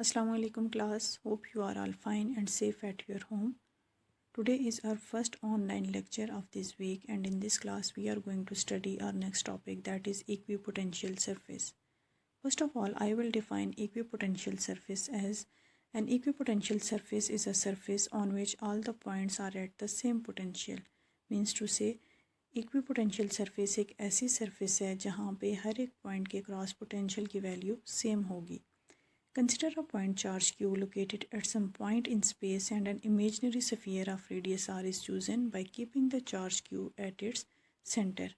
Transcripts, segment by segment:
Assalamu alaikum class. Hope you are all fine and safe at your home. Today is our first online lecture of this week, and in this class we are going to study our next topic, that is equipotential surface. First of all, I will define equipotential surface as an equipotential surface is a surface on which all the points are at the same potential. Means to say equipotential surface एक ऐसी surface है जहाँ पे हर एक point के cross potential की value same होगी. Consider a point charge q located at some point in space and an imaginary sphere of radius r is chosen by keeping the charge q at its center.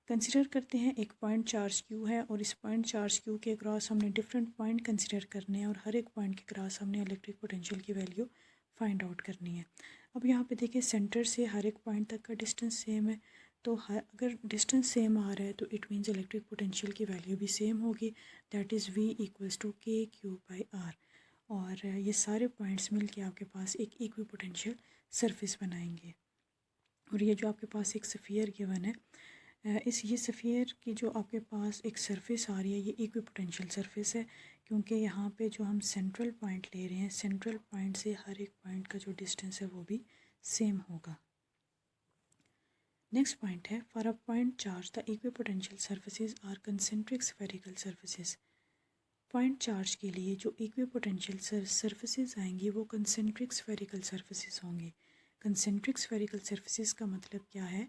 Consider करते हैं एक point charge q है और इस point charge q के cross हमने different point consider करने हैं और हर एक पॉइंट के क्रॉस हमने इलेक्ट्रिक पोटेंशियल की वैल्यू फाइंड आउट करनी है. अब यहाँ पे देखिए सेंटर से हर एक पॉइंट तक का डिस्टेंस सेम है, तो अगर डिस्टेंस सेम आ रहा है तो इट मीन्स इलेक्ट्रिक पोटेंशियल की वैल्यू भी सेम होगी, that is v equals to K Q by R. और ये सारे पॉइंट्स मिल के आपके पास एक इक्विपोटेंशियल सरफेस बनाएंगे. और ये जो आपके पास एक स्फीयर गिवन है, ये स्फीयर की जो आपके पास एक सरफेस आ रही है ये इक्विपोटेंशियल सरफेस है, क्योंकि यहाँ पे जो हम सेंट्रल पॉइंट ले रहे हैं, सेंट्रल पॉइंट से हर एक पॉइंट का जो डिस्टेंस है वो भी सेम होगा. नेक्स्ट पॉइंट है, for a point charge the equipotential surfaces are concentric spherical surfaces. Point charge के लिए जो इक्विपोटेंशियल सर्फेसेज आएंगी वो कंसेंट्रिक स्फेरिकल सर्फेसेज होंगे. कंसेंट्रिक स्फेरिकल सर्फेसेज का मतलब क्या है?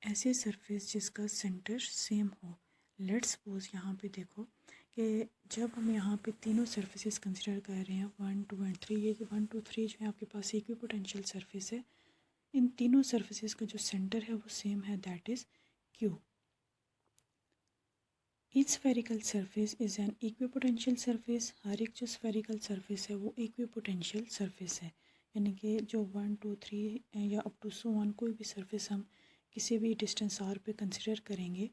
ऐसे सरफेस जिसका सेंटर सेम हो. लेट्स सपोज यहाँ पे देखो कि जब हम यहाँ पे तीनों सरफेसेस कंसिडर कर रहे हैं 1, 2 एंड 3, ये 1, 2, 3 जो है आपके पास इक्विपोटेंशियल सरफेस है. इन तीनों सरफेसेस का जो सेंटर है वो सेम है, that is Q. Each spherical surface is an equipotential surface. हर एक जो स्फेरिकल सरफेस है वो इक्विपोटेंशियल सरफेस है, यानी कि जो 1, 2, 3 या अप टू सो 1 कोई भी सरफेस हम किसी भी डिस्टेंस r पे कंसिडर करेंगे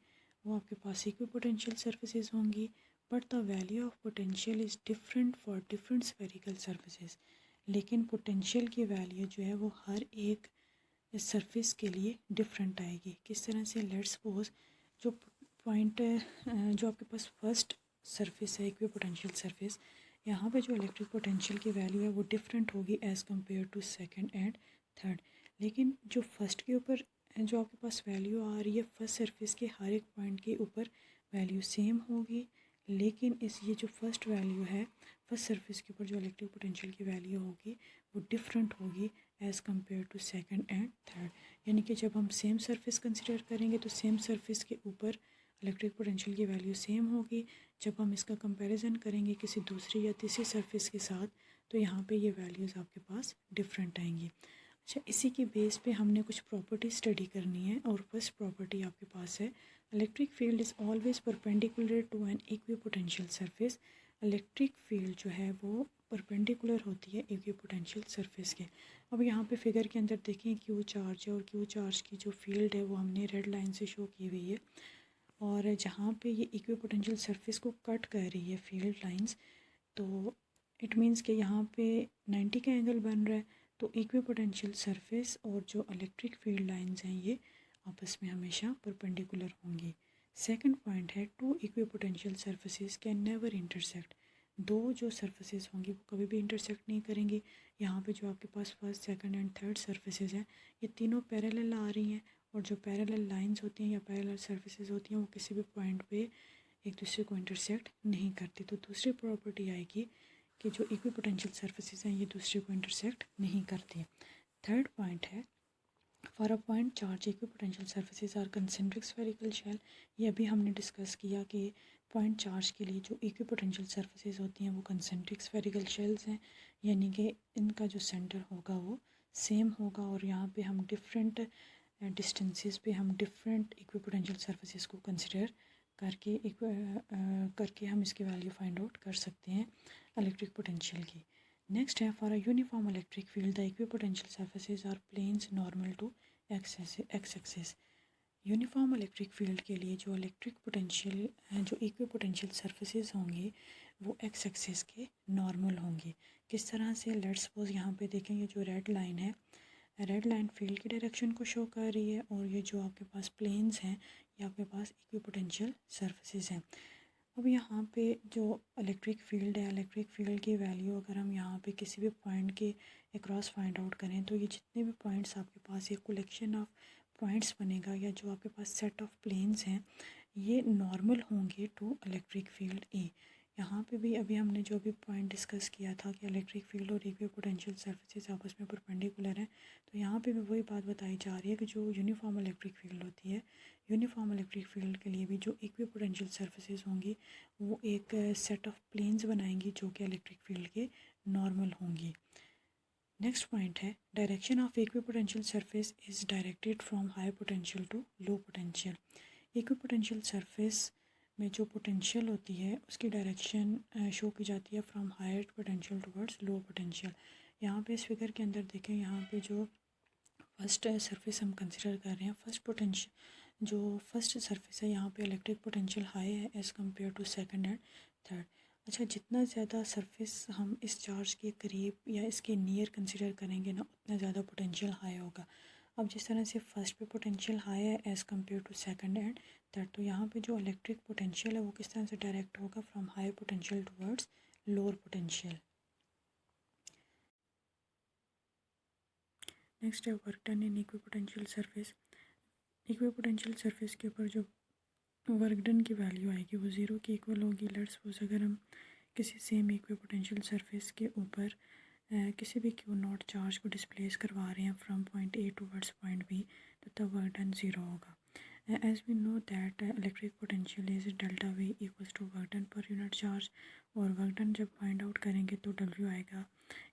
वो आपके पास इक्विपोटेंशियल सरफेसेस होंगी. But the value of potential is different for different spherical surfaces. लेकिन पोटेंशियल की वैल्यू जो है वो हर एक सरफेस के लिए डिफरेंट आएगी. किस तरह से? लेट्स सपोज जो पॉइंट जो आपके पास फर्स्ट सरफेस है इक्विपोटेंशियल सरफेस, यहाँ पे जो इलेक्ट्रिक पोटेंशियल की वैल्यू है वो डिफरेंट होगी as compare to second and third. लेकिन जो फर्स्ट के ऊपर जो आपके पास वैल्यू आ रही है फर्स्ट सरफेस के हर एक पॉइंट के ऊपर वैल्यू सेम होगी. लेकिन ये जो फर्स्ट वैल्यू है फर्स्ट सरफेस के ऊपर जो इलेक्ट्रिक पोटेंशियल की वैल्यू होगी वो डिफरेंट होगी as compare to second and third. यानी कि जब हम सेम सरफेस कंसिडर करेंगे तो सेम सरफेस के ऊपर इलेक्ट्रिक पोटेंशियल की वैल्यू सेम होगी. जब हम इसका कंपैरिजन करेंगे किसी दूसरी या तीसरी सरफेस के साथ तो यहाँ पे ये वैल्यूज़ आपके पास डिफरेंट आएंगी. अच्छा, इसी के बेस पे हमने कुछ प्रॉपर्टी स्टडी करनी है. और फर्स्ट प्रॉपर्टी आपके पास है, electric field is always perpendicular to an equipotential surface. Electric field जो है वो परपेंडिकुलर होती है इक्विपोटेंशियल सरफेस के. अब यहाँ पे फिगर के अंदर देखें क्यू चार्ज है और क्यू चार्ज की जो फील्ड है वो हमने रेड लाइन से शो की हुई है. और जहाँ पे ये इक्विपोटेंशियल सरफेस को कट कर रही है फील्ड लाइंस, तो इट मीन्स कि यहाँ पे 90 का एंगल बन रहा है. तो इक्विपोटेंशियल सरफेस और जो इलेक्ट्रिक फील्ड लाइंस हैं ये आपस में हमेशा परपेंडिकुलर होंगी. सेकंड पॉइंट है, two equipotential surfaces can never intersect. दो जो सरफेसेस होंगी वो कभी भी इंटरसेक्ट नहीं करेंगी. यहाँ पे जो आपके पास first second and third surfaces हैं ये तीनों पैरेलल आ रही हैं, और जो पैरेलल लाइंस होती हैं या पैरेलल सरफेसेस होती हैं वो किसी भी पॉइंट पे एक दूसरे को इंटरसेक्ट नहीं करती. तो दूसरी प्रॉपर्टी आएगी कि जो इक्विपोटेंशियल सरफेसेस हैं ये दूसरे को इंटरसेक्ट नहीं करती. थर्ड पॉइंट है, for a point charge equipotential surfaces are concentric spherical shell. ये अभी हमने डिस्कस किया कि पॉइंट चार्ज के लिए जो इक्विपोटेंशियल सरफेसेस होती हैं वो कंसेंट्रिक स्फेरिकल शेल्स हैं, यानी कि इनका जो सेंटर होगा वो सेम होगा. और यहाँ पे हम डिफरेंट डिस्टेंसेस पे हम डिफरेंट इक्विपोटेंशियल सरफेसेस को कंसिडर करके हम इसकी वैल्यू फाइंड आउट कर सकते हैं इलेक्ट्रिक पोटेंशियल की. नेक्स्ट है, for a uniform electric field the equipotential surfaces are planes normal to X axis. Uniform electric field के लिए जो इलेक्ट्रिक पोटेंशियल जो इक्विपोटेंशियल सरफेसेस होंगे वो एक्स एक्सिस के नॉर्मल होंगे. किस तरह से? लेट्स सपोज यहाँ पे देखेंगे जो रेड लाइन है, रेड लाइन फील्ड की डायरेक्शन को शो कर रही है और ये जो आपके पास प्लेन्स हैं ये आपके पास इक्विपोटेंशियल सरफेसेस हैं. अब यहाँ पे जो इलेक्ट्रिक फील्ड है, इलेक्ट्रिक फील्ड की वैल्यू अगर हम यहाँ पे किसी भी पॉइंट के अक्रॉस फाइंड आउट करें तो ये जितने भी पॉइंट्स आपके पास, एक कलेक्शन ऑफ पॉइंट्स बनेगा या जो आपके पास सेट ऑफ प्लेन्स हैं, ये नॉर्मल होंगे टू इलेक्ट्रिक फील्ड ए। यहाँ पे भी अभी हमने जो भी पॉइंट डिस्कस किया था कि इलेक्ट्रिक फील्ड और इक्विपोटेंशियल सरफेसेस आपस में परपेंडिकुलर हैं, तो यहाँ पे भी वही बात बताई जा रही है कि जो यूनिफॉर्म इलेक्ट्रिक फील्ड होती है, यूनिफॉर्म इलेक्ट्रिक फील्ड के लिए भी जो इक्विपोटेंशियल सरफेसेस होंगी वो एक सेट ऑफ प्लेन्स बनाएंगी जो कि इलेक्ट्रिक फील्ड के नॉर्मल होंगी। नेक्स्ट पॉइंट है, direction of equipotential surface is directed from high potential to low potential. Equipotential surface में जो पोटेंशियल होती है उसकी डायरेक्शन शो की जाती है from higher potential towards low potential. यहाँ पे इस फिगर के अंदर देखें, यहाँ पे जो फर्स्ट सरफेस हम कंसिडर कर रहे हैं, फर्स्ट पोटेंशियल जो फर्स्ट सरफेस है यहाँ पे इलेक्ट्रिक पोटेंशियल हाई है as compare to second and third. अच्छा, जितना ज़्यादा सरफेस हम इस चार्ज के करीब या इसके नियर कंसिडर करेंगे ना, उतना ज़्यादा पोटेंशियल हाई होगा। अब जिस तरह से फर्स्ट पे पोटेंशियल हाई है as compare to second and third, तो यहाँ पे जो इलेक्ट्रिक पोटेंशियल है वो किस तरह से डायरेक्ट होगा from high potential towards lower potential. Next है work done in equipotential surface. Equipotential surface के ऊपर जो वर्क डन की वैल्यू आएगी वो ज़ीरो की इक्वल होगी। लेट्स सपोज अगर हम किसी सेम इक्विपोटेंशियल सरफेस के ऊपर किसी भी क्यू नॉट चार्ज को डिस्प्लेस करवा रहे हैं from point A towards point B, तो तब वर्क डन ज़ीरो होगा। As we know that electric potential is delta V equals to work done per unit charge, और वर्क डन जब find out करेंगे तो डब्ल्यू आएगा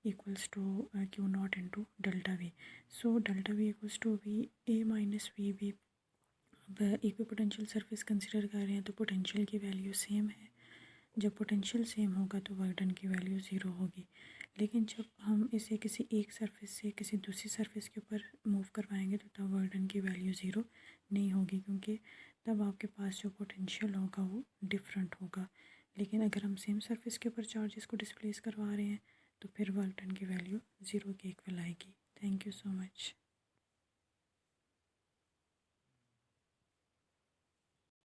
equals to Q not into delta V. So delta V equals to V A minus V B. अब equipotential surface consider कर रहे हैं तो पोटेंशियल की वैल्यू सेम है। जब पोटेंशियल सेम होगा तो वर्क डन की वैल्यू ज़ीरो होगी। लेकिन जब हम इसे किसी एक सरफेस से किसी दूसरी सरफेस के ऊपर मूव करवाएंगे तो तब वर्क डन की वैल्यू ज़ीरो नहीं होगी, क्योंकि तब आपके पास जो पोटेंशियल होगा वो डिफरेंट होगा। लेकिन अगर हम सेम सरफेस के ऊपर चार्जेस को डिस्प्लेस करवा रहे हैं तो फिर वर्क डन की वैल्यू ज़ीरो के इक्वल आएगी। Thank you so much.